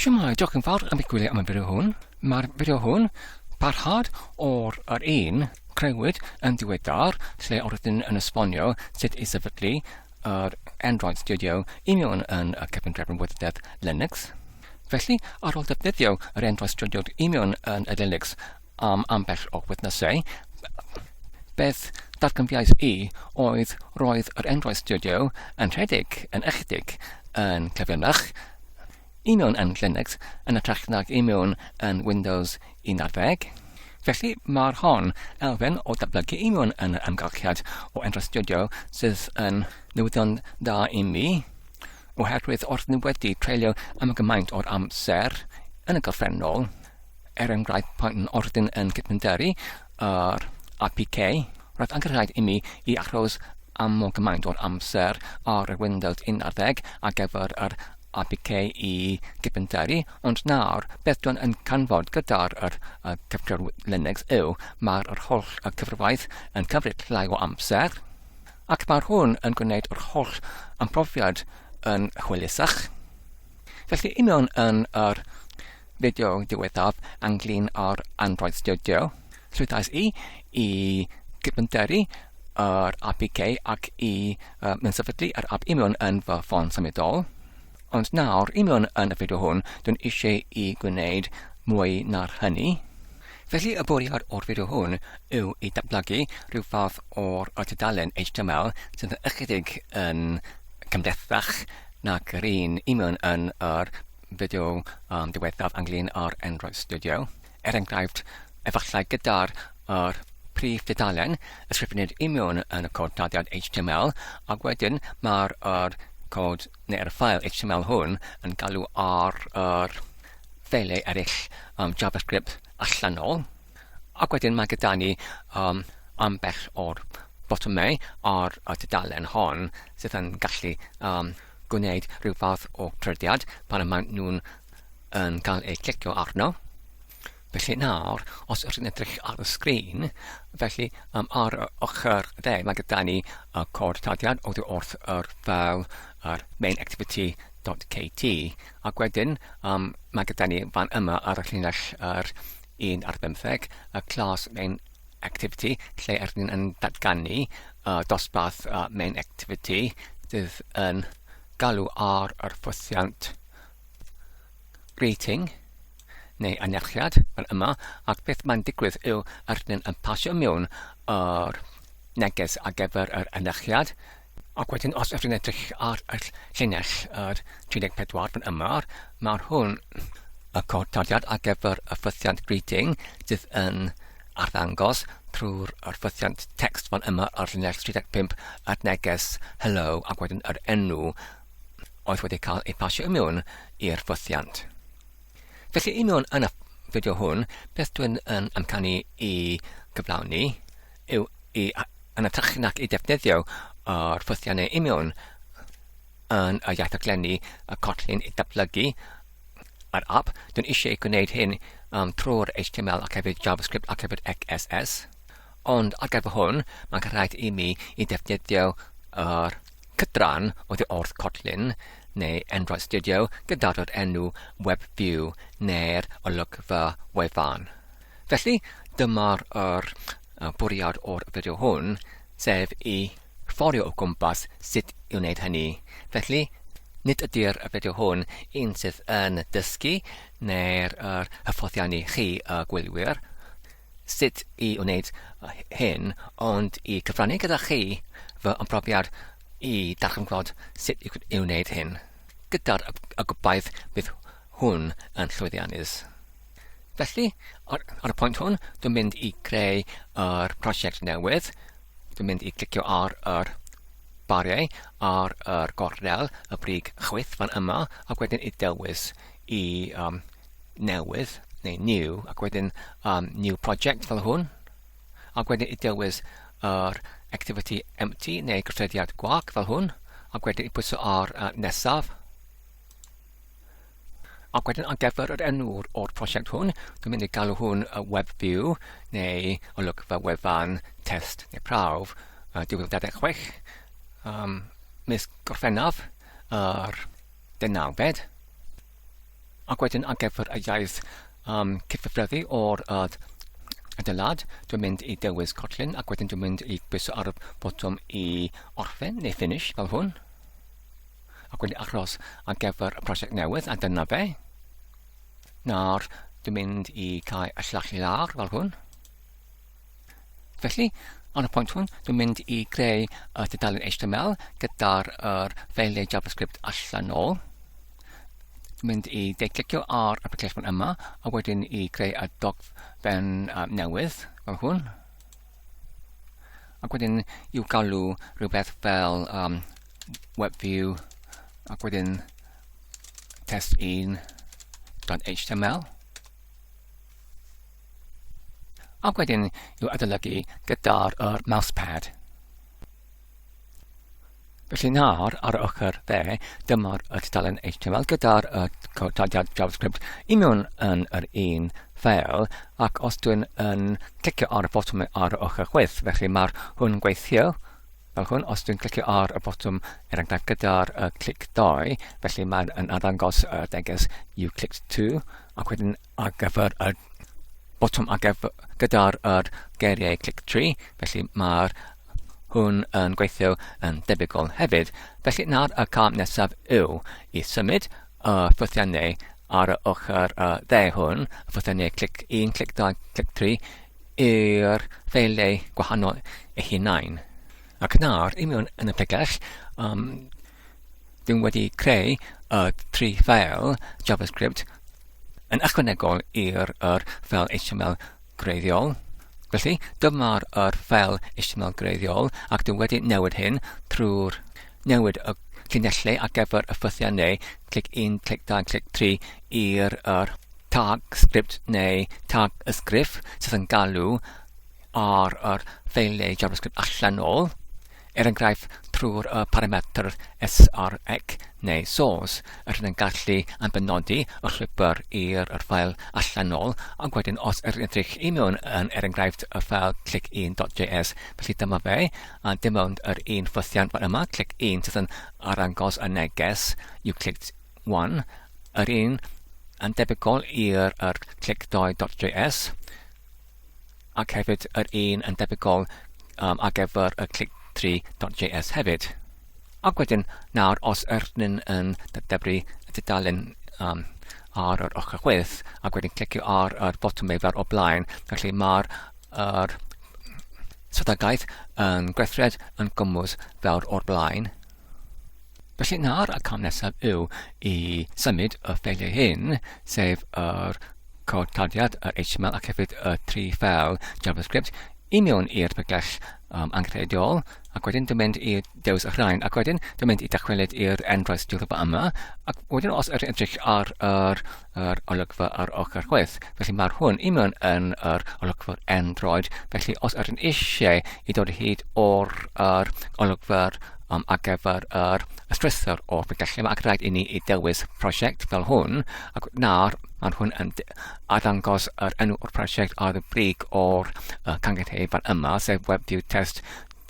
Siwmai, diolch yn fawr am eich gwylio am y fideo hwn. Mae'r fideo hwn parhad o'r un creuwyd yn diweddar, lle oeddwn yn esbonio sut i sefydlu yr Android Studio i mewn yn y cefngrefn wythddedd Linux. Felly, ar ôl defnyddio yr Android Studio i mewn yn y Linux am ambell o wythnosau, beth darganfiaeth i oedd roedd yr Android Studio yn rhedeg yn ychydig yn cyflymach i mewn yn Linux yn ytrach nag i mewn yn Windows 11. Felly mae'r hon elfen o datblygu i mewn yn y amgylchiad o Android Studio sydd yn newyddion da i mi, oherwydd wrth ni wedi treulio am y gymaint o'r amser yn y gorffennol, enghraifft pan oeddwn yn cydmynderu yr APK, roedd angen rhaid i mi i achos am o gymaint o'r amser ar y Windows 11 ar gyfer yr APK i cydmynderu, ond nawr beth dwi'n yn canfod gyda'r cyfrifiad Linux yw mae'r holl cyfrifiaeth yn cymryd llai o amser, ac mae'r hwn yn gwneud yr holl amprofiad yn hwylusach. Felly i mewn yn yr fideo diwethaf ynglyn â'r Android Studio, llwyddiais i cydmynderu yr APK ac i sefydlu yr app i mewn yn fy ffôn symudol. Ond nawr, i mewn yn y fideo hwn, dwi'n eisiau i gwneud mwy na'r hynny. Felly y bwriad o'r fideo hwn yw i datblygu rhyw fath o'r tudalen HTML sydd yn ychydig yn cymdeithach nac yr un i mewn yn yr fideo diwethaf ynglyn â'r Android Studio. Enghraifft, efallai gyda'r prif tudalen ysgrifennydd i mewn yn y cod dyddiad HTML, ac wedyn mae'r cod neu'r ffail HTML hwn yn galw ar yr ffeilau eraill JavaScript allanol, ac wedyn mae gyda ni ambell o'r botymau ar y tudalen hon sydd yn gallu gwneud rhyw fath o trydiad pan y maen nhw'n cael eu clicio arno. Felly nawr, os ydych chi'n edrych ar y sgrin, felly ar y ochr dde mae gyda ni cod tadiad oddi wrth yr ffeil yr mainActivity.kt, ac wedyn mae gyda ni fan yma ar y llinell yr 1/15 y clas mainActivity, lle ydyn yn datganu dosbarth mainActivity sydd yn galw ar yr ffwthiant greeting neu anerchiad fan yma, ac beth mae'n digwydd yw ydyn yn pasio mewn yr neges ar gyfer yr anerchiad, ac wedyn os ydyn edrych ar y llinell yr 34 fan yma, mae'r hwn y cod tadiad ar gyfer y ffwthiant greeting sydd yn arddangos trwy'r ffwthiant text fan yma ar llinell 35 yr neges hello, ac wedyn yr enw oedd wedi cael ei pasio mewn i'r ffwthiant. Felly i mewn yn y fideo hwn, beth dwi'n amcanu i gyflawni yw yn ytrach nac i defnyddio yr ffwthiannau i mewn yn y iaith aglenni y Kotlin i datblygu yr app. Dwi'n eisiau gwneud hyn trwy'r HTML ac hefyd JavaScript ac hefyd CSS. Ond ar gyfer hwn, mae'n rhaid i mi i defnyddio yr cydran oddi wrth Kotlin neu Android Studio gyda'r enw WebView neu'r olygfa wefan. Felly, dyma'r bwriad o'r fideo hwn, sef i fforddio o gwmpas sut i wneud hynny. Felly, nid ydy'r fideo hwn un sydd yn dysgu neu'r hyfforddiannu chi y gwylwyr sut i wneud hyn, ond i cyfrannu gyda chi fy ymprofiad i darchymgweld sut i wneud hyn. Gyda'r gobaith bydd hwn yn llwyddiannus. Felly, ar y pwynt hwn, dwi'n mynd i greu yr prosiect newydd. Dwi'n mynd i clicio ar yr bariau ar yr gornel y brig chwith fan yma, ac wedyn i dewis i newydd neu new, ac wedyn new project fel hwn, ac wedyn i dewis yr activity empty neu gweithrediad gwag fel hwn, ac wedyn i pwyso ar nesaf. Ac wedyn ar gyfer yr enw o'r prosiect hwn, dwi'n mynd i galw hwn y WebView neu olygfa wefan test neu prawf 2026 mis Gorffennaf yr 19. Ac wedyn ar gyfer y iaith cyfrifyddu o'r adeilad, dwi'n mynd I dewis Kotlin, ac wedyn dwi'n mynd I bwyso ar y botwm I orffen neu finish fel hwn. Ac wedyn aros ar gyfer y prosiect newydd, a dyna fe. Nawr, dwi'n mynd I cael y llall lawr fel hwn. Felly, ar y pwynt hwn, dwi'n mynd I greu y dudalen HTML gyda'r ffeilau JavaScript allan ôl. Dwi'n mynd I declicio ar y application yma, a wedyn I greu y dogfen newydd fel hwn. Ac wedyn i'w galw rhywbeth fel WebView, ac wedyn test1.html. Ac wedyn i'w adolygu gyda'r mousepad. Felly nawr, ar y ochr dde, dyma'r tudalen HTML gyda'r codiad JavaScript I mewn yn yr un ffeil, ac os dwi'n clicio ar y botwm ar y ochr chwith, felly mae'r hwn gweithio, fel hwn, os dwi'n clicio ar y botwm enghraifft gyda'r clic 2, felly mae'n arddangos y deges you clicked to, ac wedyn ar gyfer y botwm gyda'r geiriau click 3, felly mae'r hwn yn gweithio yn debygol hefyd. Felly nawr y cam nesaf yw I symud y ffythiannau ar y ochr dde hwn, y ffythiannau clic 1, clic 2, clic 3, i'r ffeilau gwahanol eu hunain. Ac nawr, I mewn yn y pegell, dwi'n wedi creu y 3 ffeil JavaScript yn ychwanegol i'r ffeil HTML greiddiol. Felly, dyma'r ffeil HTML greiddiol, ac dwi'n wedi newid hyn trwy'r newid y llinellau ar gyfer y ffythiannau clic 1, clic 2, clic 3 i'r tag script neu tag ysgrif sydd yn galw ar ffeilau JavaScript allan ôl, enghraifft trwy'r parametr srec neu source, yn gallu benodi y llwybr i'r ffeil allan ôl, ac wedyn os edrych I mewn yn enghraifft y ffeil click1.js, felly dyma fe, a dim ond yr un ffythiant fan yma, click 1 sydd yn arddangos y neges you clicked 1, yr un yn debygol i'r click2.js, ac hefyd yr un yn debygol ar gyfer y click 3.js hefyd. Ac wedyn, nawr, os ydyn yn debru dudalen ar yr ochr chwith, ac wedyn clicio ar y botwm fel o blaen, felly mae'r swyddogaeth yn gweithred yn gwmws fel o'r blaen. Felly nawr, y cam nesaf yw I symud y ffeiliau hyn, sef yr codiad, yr HTML ac hefyd y 3 ffeil JavaScript, I mewn i'r pegell anghreidiol, ac wedyn dwi'n mynd I dewis y rhain, ac wedyn dwi'n mynd I dychwelyd i'r enghraifft diwrnod yma, ac wedyn os edrych ar yr olygfa ar ochr chwith, felly mae'r hwn I mewn yn yr olygfa Android, felly os ydyn eisiau I dod hyd o'r olygfa ar gyfer yr strwythur o'r pegell yma, ac rhaid I ni I dewis prosiect fel hwn, ac nawr mae'r hwn yn arddangos yr enw o'r prosiect ar y brig o'r canghenhedd yma, sef WebView test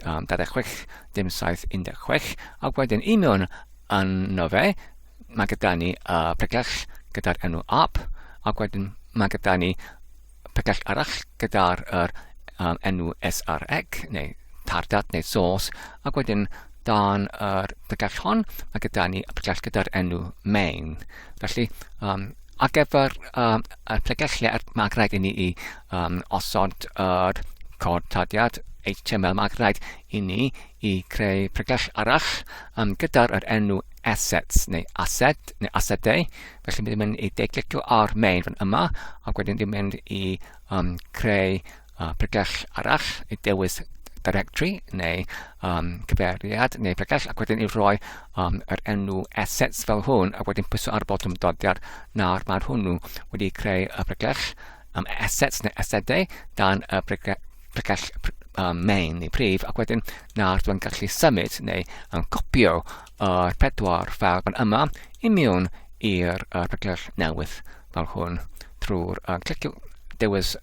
26.7.16, ac wedyn I mewn yno fe, mae gyda ni pregell gyda'r enw app, ac wedyn mae gyda ni pregell arall gyda'r enw srec, neu tardat, neu source, ac wedyn dan yr pregell hon, mae gyda ni pregell gyda'r enw main. Felly, ar gyfer y pregelliau, mae rhaid I ni I osod yr codiad HTML, mae rhaid I ni I creu pregell arall gyda'r enw assets neu asset neu assetau. Felly mynd mynd I declicio ar main fan yma, ac wedyn dwi'n mynd I creu pregell arall, I dewis directory neu cyfeiriad neu pregell, ac wedyn I roi yr enw assets fel hwn, ac wedyn pwyso ar y botwm dodiad. Nawr mae'r hwnnw wedi creu y pregell assets neu assetau dan y pregell main neu prif, ac wedyn nawr dwi'n gallu symud neu copio yr 4 ffeil fan yma I mewn i'r pregell newydd fel hwn trwy'r clicio dewis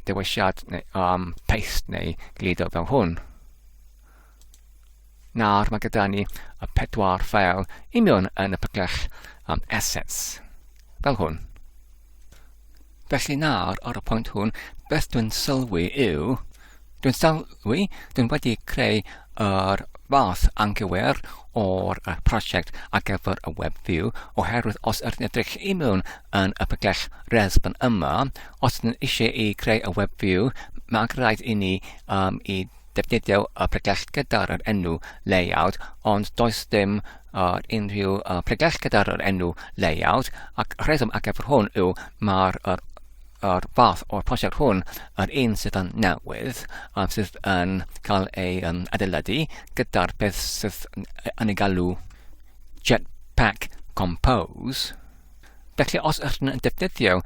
dewisiad neu paste neu gludo fel hwn. Nawr mae gyda ni y 4 ffeil I mewn yn y pregell assets. fel hwn. Felly nawr, ar y pwynt hwn, beth dwi'n sylwi yw, dwi'n wedi creu yr fath anghywir o'r prosiect ar gyfer y WebView, oherwydd os ydyn edrych I mewn yn y pygell res fan yma, os ydyn eisiau I creu y WebView, mae'n rhaid I ni I defnyddio y pregell gyda'r enw layout, ond does dim unrhyw pregell gyda'r enw layout, ac rheswm ar gyfer hwn yw mae'r fath o'r prosiect hwn yr un sydd yn newydd, sydd yn cael ei adeiladu gyda'r beth sydd yn ei galw Jetpack Compose. Felly, os ydyn yn defnyddio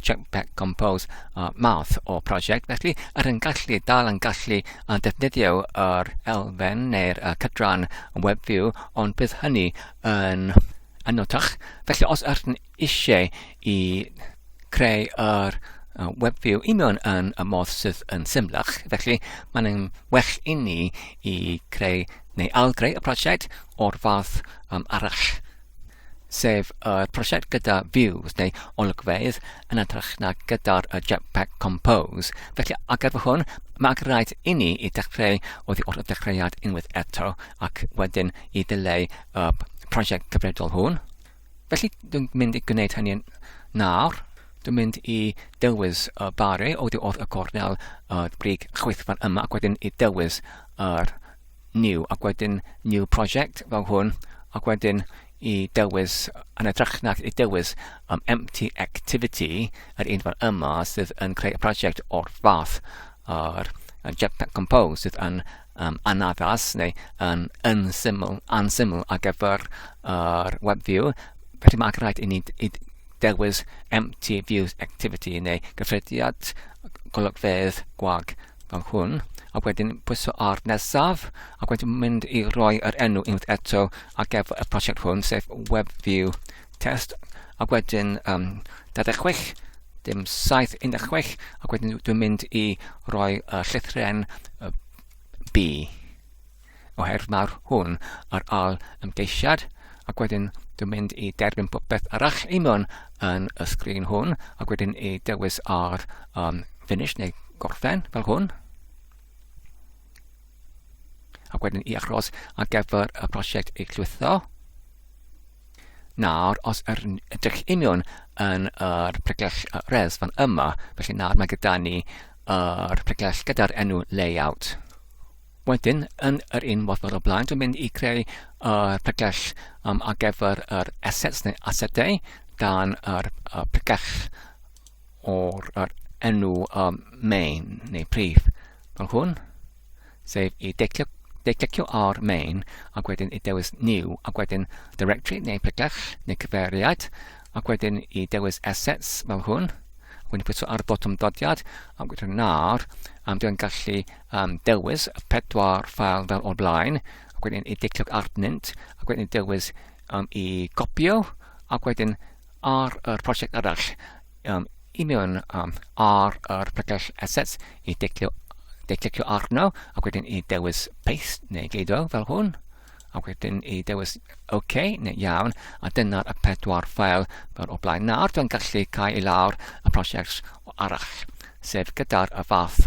Jetpack Compose math o prosiect, felly ydyn dal yn gallu defnyddio yr elfen neu'r cydran WebView, ond bydd hynny yn anotach. Felly, os ydyn eisiau I creu yr WebView I mewn yn y modd sydd yn symlach, felly mae'n well I ni I creu neu ail-greu y prosiect o'r fath arall, sef y prosiect gyda views neu olygfeydd yn edrych na gyda'r Jetpack Compose. Felly, ar gyfer hwn, mae'n rhaid I ni I dechrau oddi o'r dechreuad unwaith eto ac wedyn I ddileu y prosiect gyfredol hwn. Felly, dwi'n mynd I gwneud hynny nawr. Dwi'n mynd I dewis y bari oddi o'r y gornel brig chwyth fan yma ac wedyn I dewis yr new ac wedyn new project fel hwn ac wedyn I dewis yn edrych na I dewis empty activity yr un fan yma sydd yn creu y project o'r fath yr Jetpack Compose sydd yn anaddas neu yn ansyml ar gyfer yr WebView. Felly mae'n rhaid I ni dewis empty views activity neu gyffrediad golygfeydd gwag fel hwn ac wedyn pwyso ar nesaf ac wedyn mynd I roi yr enw unwaith eto ar gyfer y prosiect hwn sef WebView test ac wedyn 26 dim 716 ac wedyn dwi'n mynd I roi llythren B oherwydd mae'r hwn ar ail ymgeisiad ac wedyn dwi'n mynd I derbyn popeth arall I mewn yn y sgrin hwn ac wedyn I dewis ar finish neu gorffen fel hwn ac wedyn I achos ar gyfer y prosiect I llwytho. Nawr, os ydych I mewn yn yr pregell res fan yma, felly nawr mae gyda ni yr pregell gyda'r enw layout. Wedyn, yn yr un modd fel o blaen, dwi'n mynd I creu pregell ar gyfer yr assets neu assetau dan yr pregell o'r enw main neu prif fel hwn, sef I declicio ar main ac wedyn I dewis new ac wedyn directory neu pregell neu cyfeiriad ac wedyn I dewis assets fel hwn. Wedyn pwyso ar y botwm dodiad ac wedyn nawr dwi'n gallu dewis y 4 ffail fel o'r blaen ac wedyn I declic arnynt ac wedyn I dewis I copio ac wedyn ar yr prosiect arall I mewn ar yr pregell assets I declicio arno ac wedyn I dewis paste neu gleido fel hwn ac wedyn I dewis OK neu iawn a dyna'r y 4 ffail fel o'r blaen. Nawr dwi'n gallu cael I lawr y prosiect arall sef gyda'r y fath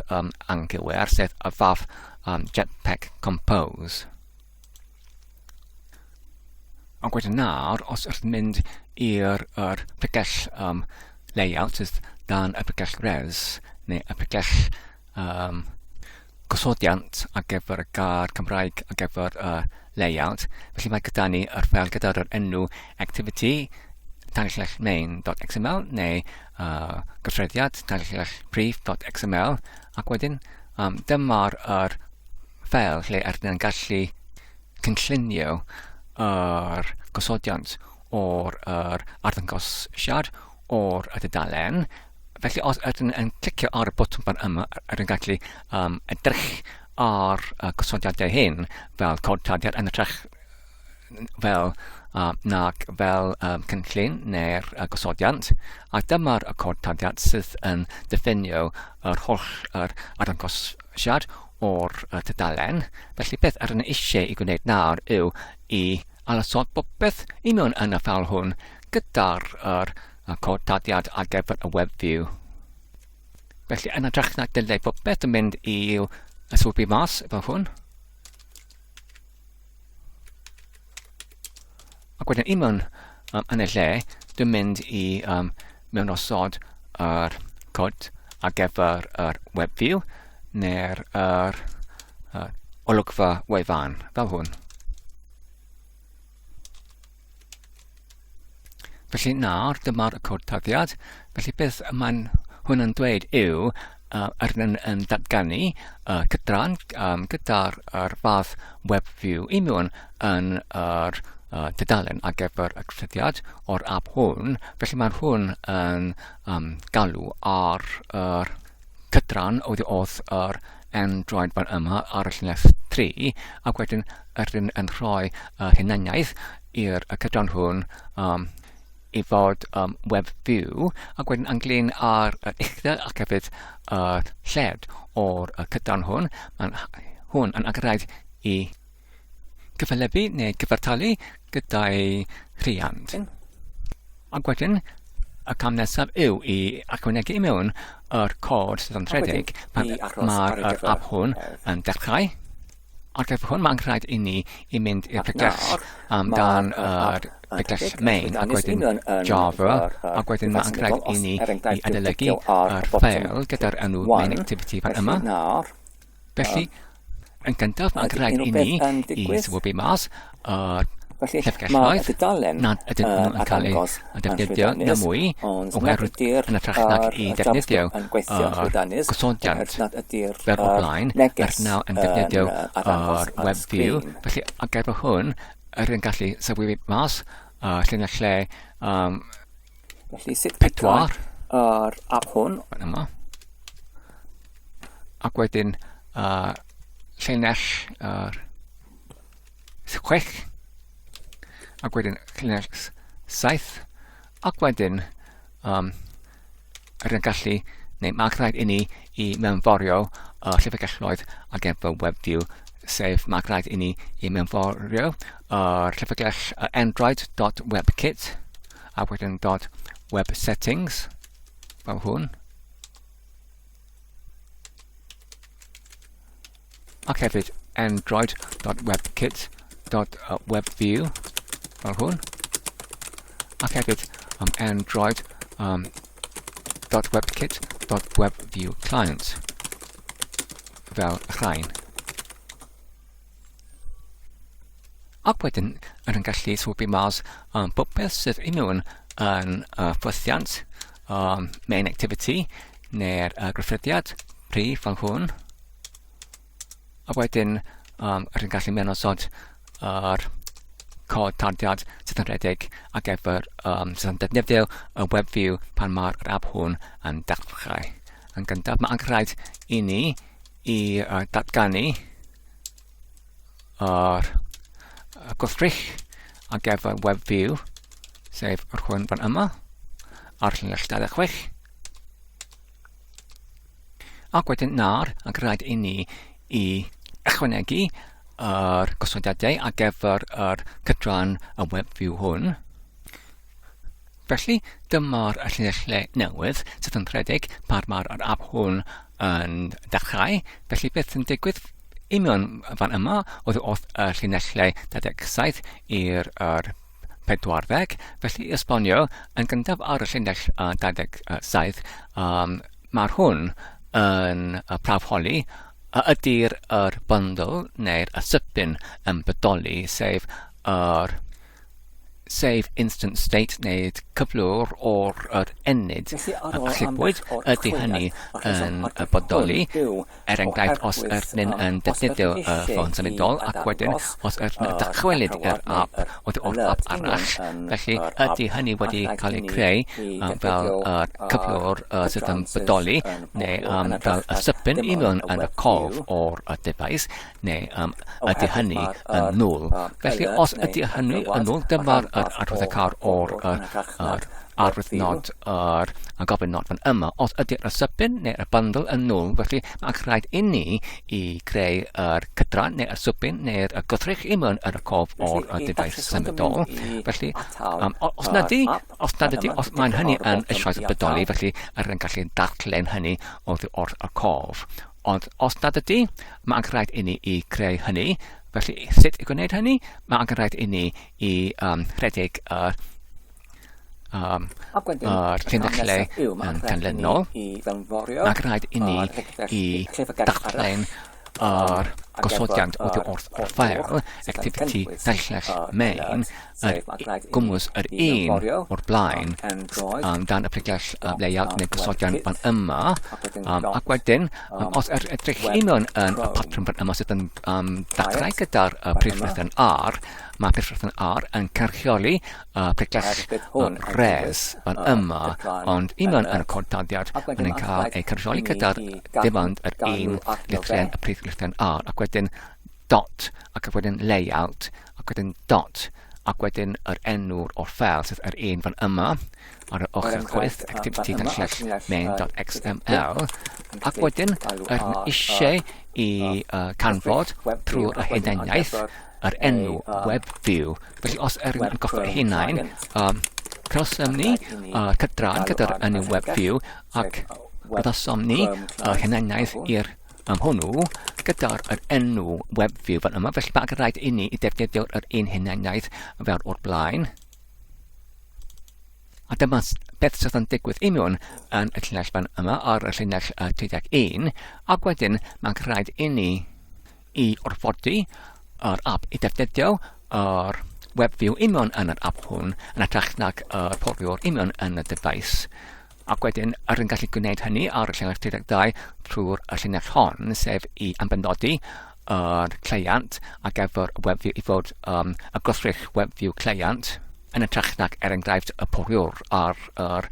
anghywir sef y fath Jetpack Compose. Ac wedyn nawr, os ydych mynd i'r pregell layout sydd dan y pregell res neu y pregell gosodiant ar gyfer y gair Cymraeg ar gyfer layout, felly mae gyda ni yr ffeil gyda'r enw activity /main.xml neu gyffrediad /brief.xml ac wedyn dyma'r ffeil lle ydyn ni'n gallu cynllunio yr gosodiant o'r arddangosiad o'r dudalen. Felly os ydyn yn clicio ar y botwm fan yma, ydyn gallu edrych ar gosodiadau hyn fel codtadiad yn edrych fel cynllun neu'r gosodiant a dyma'r codtadiad sydd yn diffinio yr holl arddangosiad o'r dudalen. Felly beth ydyn eisiau I gwneud nawr yw I alasod popeth I mewn yn y ffeil hwn gyda'r cod dadiad ar gyfer y WebView. Felly yn edrych na dylai popeth yn mynd i'w swpi mas fel hwn. Ac wedyn mewn yn y lle, dwi'n mynd i mewn osod yr cod ar gyfer yr WebView neu'r olygfa wefan fel hwn. Felly nawr, dyma'r cod dyddiad. Felly beth mae'n hwn yn dweud yw yn datganu cydran gyda'r fath WebView i mewn yn yr dudalen ar gyfer y cyfrifiad o'r app hwn. Felly mae hwn yn galw ar cydran oedd yr Android fan yma ar y llinell 3 ac wedyn yn rhoi hunaniaeth i'r cydran hwn i fod WebView ac wedyn ynglyn ar uchder ac hefyd lled o'r cydran hwn. Mae hwn yn agored i gyfelybu neu gyfartalu gyda'i rhiant. Ac wedyn y cam nesaf yw i ychwanegu mewn yr cod sydd yn rhedeg mae'r app hwn yn dechrau. Ar gyfer hwn mae'n rhaid i ni i mynd i'r bregell dan yr bregell main ac wedyn Java ac wedyn mae'n rhaid i ni i adolygu yr ffeil gyda'r enw main activity fan yma. Felly, yn gyntaf mae'n rhaid i ni i swybu mas llyfrgelloedd nad ydyn nhw yn cael ei defnyddio na mwy oherwydd yn ytrach i defnyddio gosodiad fer o blaen nawr yn defnyddio WebView. Felly ar gyfer hwn yn gallu sylwi mas llinell lle 4 yr app hwn yma ac wedyn llinell 6 ac wedyn llinell 7 ac wedyn yn gallu neu mae'n rhaid i ni i mewnforio llyfrgelloedd ar gyfer WebView sef mae'n rhaid i ni i mewnforio llyfrgell android.webkit a wedyn .websettings fel hwn ac hefyd android.webkit.webview fel hwn ac hefyd android.webkit.webview client fel rhain. Ac wedyn yn gallu swybu mas popeth sydd i mewn yn ffwythiant main activity neu'r gryffrediad prif fel hwn a wedyn yn gallu mewn osod yr cod tardiad sydd yn rhedeg ar gyfer sydd yn defnyddio y WebView pan mae'r app hwn yn dechrau. Yn gyntaf, mae'n rhaid i ni i datganu yr gwrthrych ar gyfer WebView sef yr hwn fan yma ar llinell 26 ac wedyn nawr mae'n rhaid i ni i ychwanegu yr gosodiadau ar gyfer yr cydran y WebView hwn. Felly, dyma'r llinellau newydd sydd yn rhedeg pan mae'r app hwn yn dechrau. Felly, beth yn digwydd i mewn fan yma oedd y llinellau 27 i'r 40. Felly, esbonio yn gyntaf ar y llinell 27 mae'r hwn yn prawholi ydy'r bundle neu'r sybyn yn bodoli sef save instant state neu cyflwr o'r enid allibwyd ydy hynny yn bodoli enghraifft os ydyn yn defnyddio ffôn symudol ac wedyn os ydyn yn dychwelyd i'r app o'r app arall felly ydy hynny wedi cael ei creu fel cyflwr sydd yn bodoli neu fel y sybyn i mewn yn y cof o'r device neu ydy hynny yn nôl felly os ydy hynny yn nôl dyma'r adroddiad o'r arwyddnod y gofynod fan yma. Os ydy'r sybyn neu y bundle yn nôl, felly mae'n rhaid i ni i greu yr cydran neu y sybyn neu'r gwthrych i mewn yr cof o'r device symudol. Felly, os nad ydy, os mae'n hynny yn eisoes bodoli, felly yn gallu darllen hynny o'r cof. Ond os nad ydy, mae'n rhaid i ni i greu hynny. Felly, sut i gwneud hynny? Mae'n rhaid i ni i rhedeg yr lluniau yn canlynol. Mae'n rhaid i ni i darllen yr gosodiant wrth ffeil activity /main gwmws yr un o'r blaen dan y pregell layout neu gosodiant fan yma ac wedyn os edrych i mewn yn y patrwm fan yma sydd yn dachrau gyda'r prifrith yn R, mae prifrith yn R yn carchioli pregell res fan yma, ond i mewn yn y codaddiad mae'n cael ei carchioli gyda'r dim ond yr un lithren y prifrith yn R ac wedyn dot ac wedyn layout ac wedyn dot ac wedyn yr enw o'r ffeil sydd yr un fan yma ar y ochr chwith activity-main.xml ac wedyn yr eisiau i canfod trwy'r hunaniaeth yr enw WebView. Felly os yr yn goffa hunain, cawsom ni cydran gyda'r enw WebView ac gwyddosom ni hunaniaeth i'r hwnnw gyda'r enw WebView fan yma. Felly mae'n rhaid i ni i defnyddio'r un hunaniaeth fel o'r blaen. A dyma beth sydd yn digwydd i mewn yn y llinell fan yma ar y llinell 31 ac wedyn mae'n rhaid i ni i orfodi yr app i defnyddio yr WebView i mewn yn yr app hwn yn atrach nag porfiwr i mewn yn y device. Ac wedyn, yr yn gallu gwneud hynny ar y llinell 32 trwy'r llinell hon, sef i ambenodi yr cleiant ac efo'r WebView i fod y gwthrych WebView cleiant yn atrach nag enghraifft y porfiwr ar yr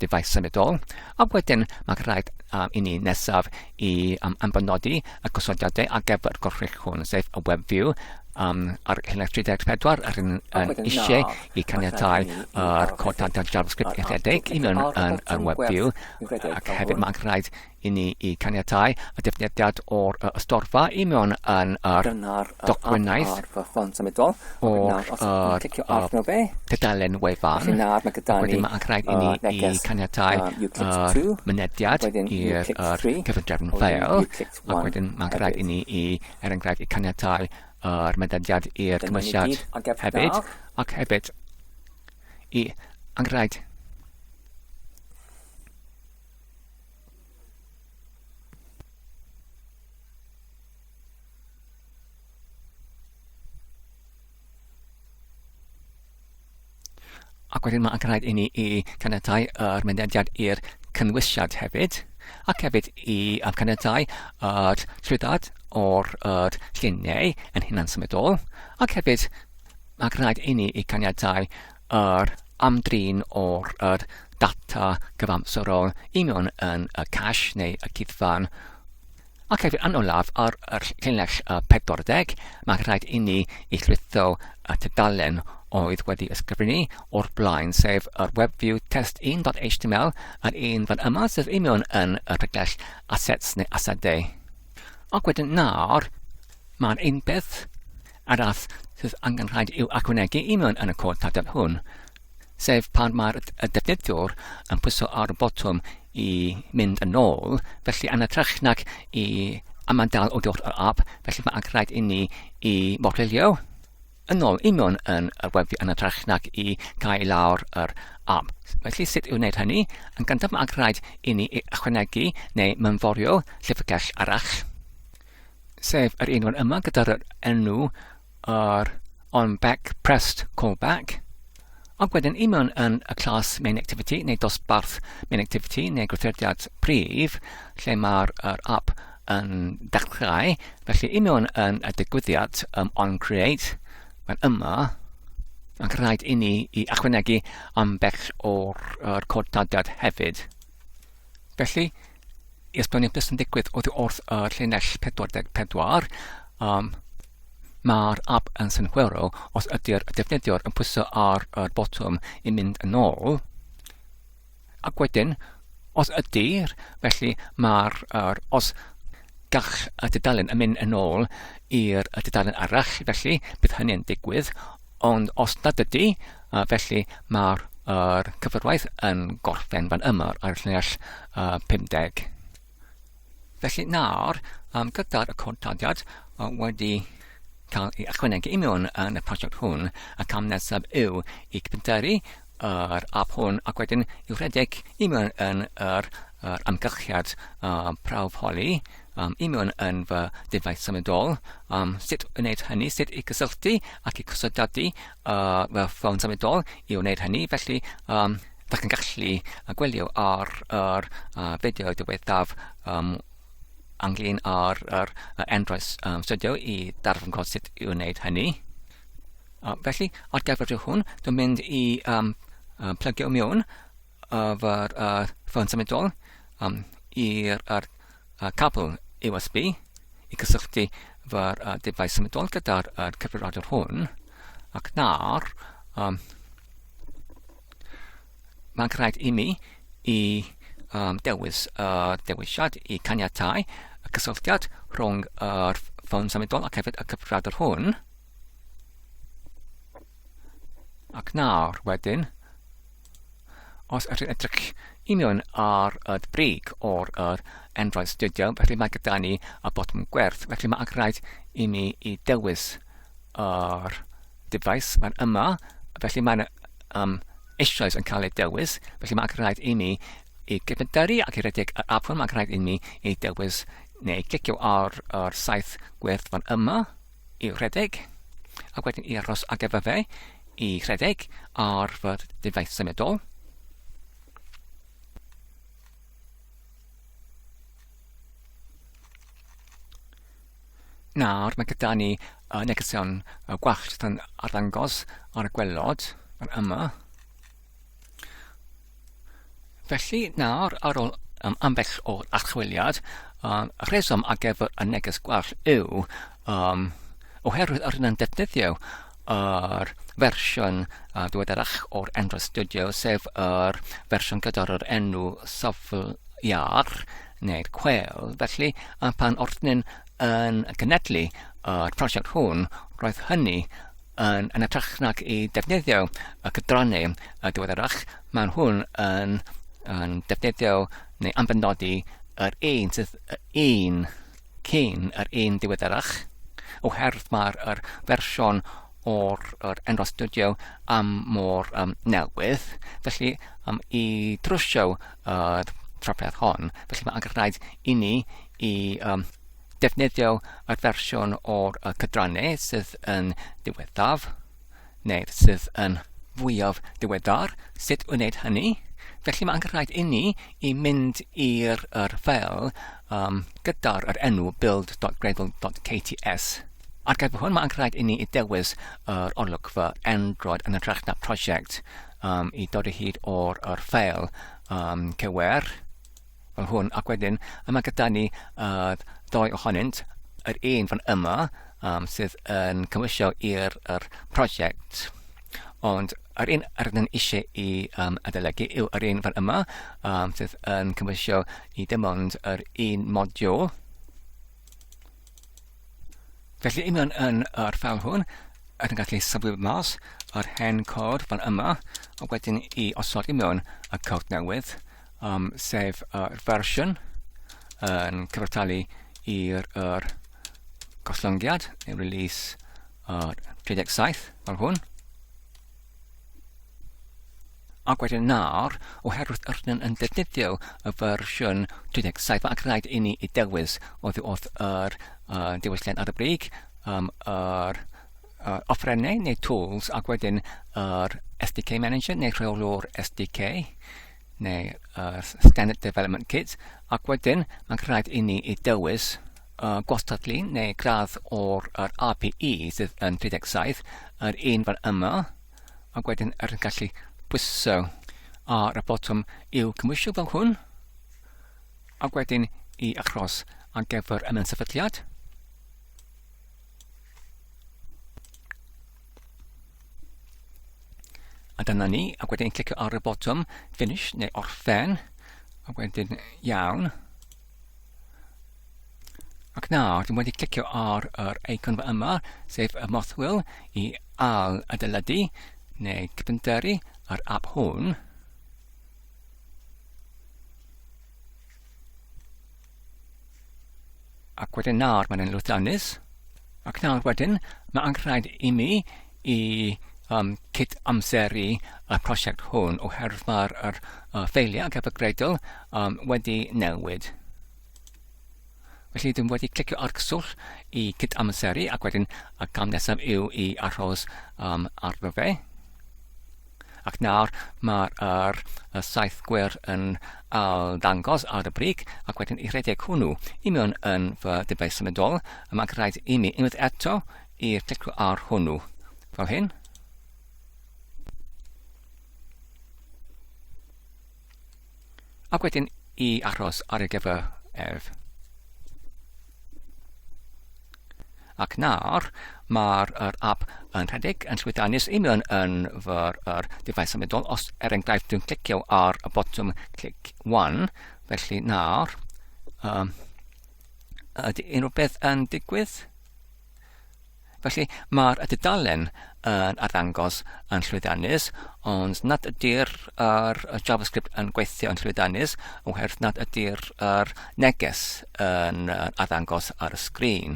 device symudol. Ac wedyn, mae'n rhaid i ni nesaf i ambenodi y gosodiadau ac efo'r gwthrych hwn, sef y WebView ar llinell 34 yn eisiau i caniatáu yr codadau JavaScript i rhedeg i mewn yn WebView ac hefyd mae'n rhaid i ni i caniatáu y defnyddiad o'r ystorfa i mewn yn yr docwinaeth o'r tudalen wefan. Wedyn mae'n rhaid i ni i caniatáu mynediad i'r cyfundrefn ffeil ac wedyn mae'n rhaid i ni i enghraifft i caniatáu yr mynediad i'r cymysiad hefyd ac hefyd i anghraid ac wedyn mae'n rhaid i ni i caniatáu yr mynediad i'r cynwysiad hefyd ac hefyd i caniatáu yr llwyddiad o'r lluniau yn hunan symudol ac hefyd mae'n rhaid i ni i caniatáu yr amdrin o'r data gyfamserol i mewn yn y cache neu y cydfan ac hefyd yn olaf ar yr llinell 40 mae'n rhaid i ni i llwytho y tudalen oedd wedi ysgrifennu o'r blaen sef yr WebView test1.html yn un fan yma sydd i mewn yn y rhagell assets neu asadau. Ac wedyn nawr, mae'n un beth arall sydd angen rhaid i'w ychwanegu i mewn yn y codadad hwn, sef pan mae'r defnyddiwr yn pwyso ar y botwm i mynd yn ôl, felly yn ytrach nag i amandal o dod o'r app, felly mae'n rhaid i ni i morlilio yn ôl i mewn yn y WebView yn ytrach nag i gael lawr yr app. Felly sut i'w wneud hynny? Yn gyntaf mae'n rhaid i ni i ychwanegu neu mewnforio llyfrgell arall, sef yr un fan yma gyda'r enw yr onBack pressed callback. Ac wedyn i mewn yn y clas main activity neu dosbarth main activity neu gweithrediad prif lle mae'r app yn dechrau. Felly i mewn yn y digwyddiad onCreate fan yma mae'n rhaid i ni i ychwanegu ambell o'r codadad hefyd. Felly i esbonio beth sy'n digwydd wrth y llinell 44 mae'r app yn synhwyrol os ydy'r defnyddiwr yn pwyso ar y botwm i mynd yn ôl Ac wedyn, os ydy'r, felly os gall y dudalen yn mynd yn ôl i'r dudalen arall, felly bydd hynny'n digwydd, ond os nad ydy, felly mae'r cyfrwaith yn gorffen fan yma ar llinell 50. Felly nawr, gyda'r y codtadiad wedi cael ei ychwanegu i mewn yn y prosiect hwn, y cam nesaf yw i cyfyntaru yr app hwn ac wedyn i'w rhedeg i mewn yn yr amgylchiad prawf holi, i mewn yn fy defaith symudol, sut wneud hynny, sut i gysylltu ac i cysylltu fy ffôn symudol i wneud hynny, felly da chi'n gallu gwylio ar fideo diwethaf ynglyn ar Android Studio i darfod gweld sut i wneud hynny. Felly, ar gyfer hwn, dwi'n mynd i plygio mewn fy'r ffôn symudol i'r cabl USB i gysylltu fy'r defaith symudol gyda'r cyfrifiadur hwn. Ac nawr, mae'n rhaid i mi i dewis dewisiad i caniatau y cysylltiad rhwng yr ffôn symudol ac hefyd y cyfrifiadur hwn. Ac nawr wedyn, os ydych edrych i mewn ar y brig o'r Android Studio, felly mae gyda ni y botwm gwerth, felly mae'n rhaid i mi i dewis yr defaith fan yma, felly mae'n eisoes yn cael ei dewis, felly mae'n rhaid i mi i gyfyntaru ac i redeg yr app hwn, mae'n rhaid i mi i dewis neu clicio ar saith gwerth fan yma i redeg, ac wedyn i aros ag efo fe i redeg ar fy defaith symudol. Nawr, mae gyda ni negesion gwallt yn arddangos ar y gwelod fan yma. Felly nawr, ar ôl ambell o'r archwiliad, y rheswm ar gyfer y neges gwall yw oherwydd ar yna'n defnyddio yr fersiwn diweddarach o'r Android Studio, sef yr fersiwn gyda'r enw safle iar neu'r Quail. Felly, pan ordnyn yn gynedlu y prosiect hwn, roedd hynny yn ytrach nag i defnyddio y cydrannau diweddarach, mae'n hwn yn defnyddio neu anbenodi yr un sydd un cyn yr un diweddarach, oherwydd mae'r fersiwn o'r Android Studio mor newydd, felly i drwsio y trafferth hon, felly mae'n rhaid i ni i defnyddio y fersiwn o'r cydrannau sydd yn diweddaf, neu sydd yn fwyaf diweddar. Sut wneud hynny? Felly mae'n rhaid i ni i mynd i'r ffeil gyda'r enw build.gradle.kts. Ar gyfer hwn, mae'n rhaid i ni i dewis yr olygfa Android yn ytrach na prosiect i dod o hyd o'r ffeil cywer fel hwn, ac wedyn mae gyda ni ddoi ohonynt, yr un fan yma sydd yn cymwysio i'r prosiect, ond yr un rydyn eisiau i adolygu yw yr un fan yma sydd yn cymwysio i dim ond yr un modiwl. Felly i mewn yn yr ffeil hwn, ydyn gallu saflu mas yr hen cod fan yma, a wedyn i osod i mewn y cod newydd, sef yr fersiwn yn cyfartalu i'r goslongiad, neu release 37 fel hwn. Ac wedyn nawr, oherwydd ydyn yn defnyddio y fersiwn 37, mae'n rhaid i ni i dewis wrth yr diwylliant ar y brig, yr offrennau neu tools, ac wedyn yr SDK Manager neu rheolwr SDK, neu Standard Development Kit, ac wedyn mae'n rhaid i ni i dewis gwastadlu neu gradd o'r RPE sydd yn 37, yr un fan yma, ac wedyn ydyn gallu pwyso ar y botwm i'w cymwysio fel hwn, ac wedyn i achros ar gyfer y mewn-sefydliad. A dyna ni, ac wedyn clicio ar y botwm Finish neu Orffen, ac wedyn Iawn. Ac nawr, dwi'n wedi clicio ar yr eicon yma, sef y mothwell I adeiladu neu cyfunduru yr app hwn. Ac wedyn nawr mae'n lwyddiannus. Ac nawr wedyn, mae angen I mi I cyd amseru y prosiect hwn oherwydd mae'r ffeiliau gyfagreidol wedi newid. Felly dwi'n wedi clicio ar cyswll I cyd amseru ac wedyn y cam nesaf yw I aros arno fe. Ac nawr mae'r saith gwir yn dangos ar y brig ac wedyn I rhedeg hwnnw I mewn yn fy dyfais symudol a mae'n rhaid I mi unwaith eto I clicio ar hwnnw fel hyn. Ac wedyn I aros ar y gyfer ef. Ac nawr mae'r app yn rhedeg yn llwyddiannus I mewn yn fy'r dyfais symudol os enghraifft dwi'n clicio ar y botwm click 1 felly nawr ydy unrhyw beth yn digwydd felly mae'r dudalen yn arddangos yn llwyddiannus ond nad ydy'r JavaScript yn gweithio yn llwyddiannus oherwydd nad ydy'r neges yn arddangos ar y sgrin.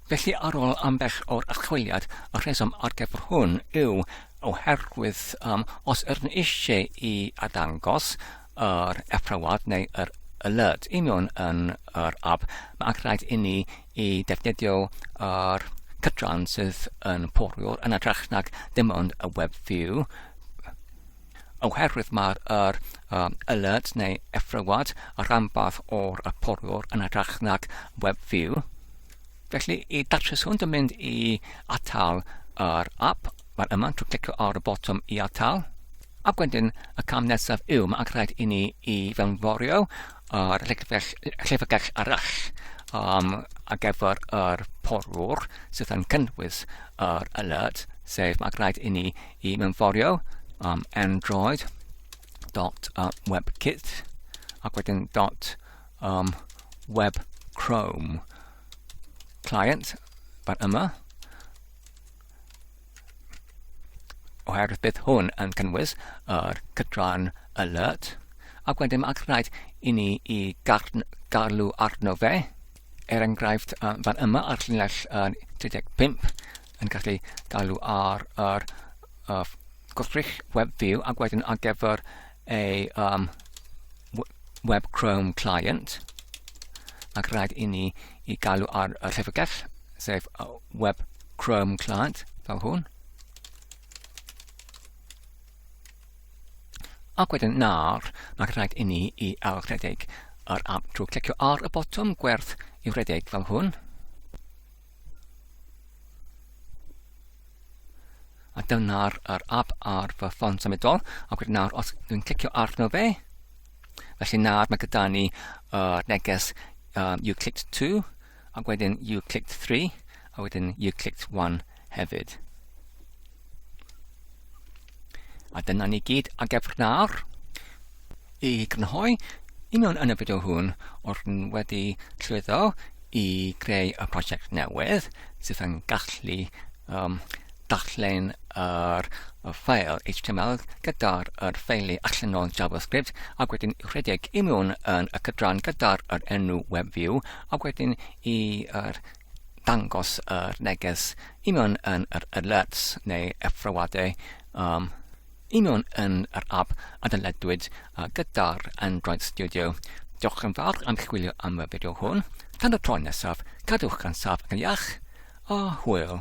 Felly ar ôl ambell o'r archwiliad, y rheswm ar gyfer hwn yw oherwydd os ydyn eisiau I arddangos yr effrawad neu yr alert I mewn yn yr app, mae rhaid I ni I defnyddio yr cydran sydd yn porwr yn edrych nag dim ond y WebView. Oherwydd mae'r alert neu effrawad y rhanbarth o'r porwr yn edrych nag WebView. Felly, I datrys hwn, dwi'n mynd I atal yr app. Mae'r yma, trwy clicio ar y botwm I atal. Ac wedyn, y cam nesaf yw, mae'n rhaid I ni I fewnforio yr llyfrgell arall ar gyfer yr porwr sydd yn cynnwys yr alert, sef mae'n rhaid I ni I mewnforio android.webkit ac wedyn .webchrome client fan yma oherwydd bydd hwn yn cynnwys yr cydran alert ac wedyn mae'n rhaid I ni I galw arno fe enghraifft fan yma ar llinell 35 yn gallu galw ar yr gwrthrych WebView ac wedyn ar gyfer ei Web Chrome client ac rhaid I ni I galw ar y llyfrgell, sef Web Chrome client, fel hwn. Ac wedyn nawr, mae'n rhaid I ni I ail-rhedeg yr app drwy clicio ar y botwm gwerth I rhedeg fel hwn. A dyna'r app ar fy ffôn symudol, ac wedyn nawr os dwi'n clicio arno fe, felly nawr mae gyda ni neges you clicked 2, ac wedyn you clicked 3, a wedyn you clicked 1 hefyd. A dyna ni gyd a gyfer nawr. I grynhoi, I mewn yn y fideo hwn, o'r wedi llwyddo I greu y prosiect newydd sydd yn gallu darllen yr ffeil HTML gyda'r ffeili allanol JavaScript ac wedyn I rhedeg I mewn yn y cydran gyda'r enw WebView ac wedyn I dangos yr neges I mewn yn yr alerts neu effrawadau I mewn yn yr app adeilədwyd gyda'r Android Studio. Diolch yn fawr am chwilio am y fideo hwn. Tan y tro nesaf, cadwch gan saf ac yn iach a hwyl.